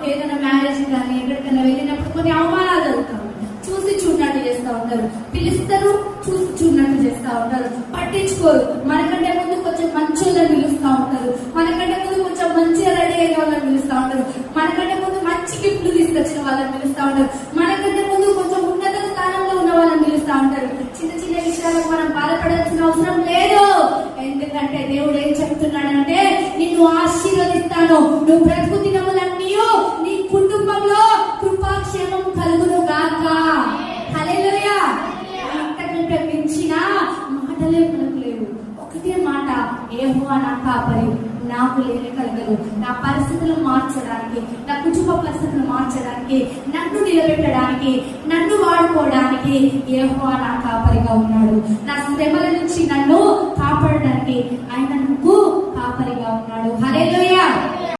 ఏదైనా మ్యారేజ్ కానీ ఎక్కడికైనా వెళ్ళినప్పుడు కొన్ని అవమానాలు జరుగుతాయి. చూసి చూడనట్టు చేస్తూ ఉంటారు, పిలుస్తారు చూసి చూడనట్టు చేస్తూ ఉంటారు, పట్టించుకోరు. మనకంటే ముందు కొంచెం మంచి వాళ్ళని పిలుస్తూ ఉంటారు, మనకంటే ముందు కొంచెం మంచిగా రెడీ అయిన వాళ్ళని పిలుస్తూ ఉంటారు, మనకంటే ముందు మంచి గిఫ్ట్లు తీసుకొచ్చిన వాళ్ళని పిలుస్తూ ఉంటారు, మనకంటే ముందు కొంచెం ఉన్నత స్థానంలో ఉన్న వాళ్ళని పిలుస్తూ ఉంటారు. చిన్న చిన్న విషయాలకు మనం బాధపడాల్సిన అవసరం లేదు. ఎందుకంటే దేవుడు ఏం చెప్తున్నాడంటే, నిన్ను ఆశీర్వదిస్తాను, నువ్వు బ్రతుకు దినములన్నీ నీ కుటుంబంలో కృపాక్షేమం కలుగును గాక. హల్లెలూయా. అంతకంటే మించిన మాటలే మనకు లేవు. ఒకటే మాట, యెహోవా నా కాపరి, నాకు లేని కలగదు. నా పరిస్థితులు మార్చడానికి, నా కుటుంబ పరిస్థితులు మార్చడానికి, నన్ను నిలబెట్టడానికి, నన్ను వాడుకోవడానికి యెహోవా నా కాపరిగా ఉన్నాడు. నా శ్రమల నుంచి నన్ను కాపాడడానికి ఆయన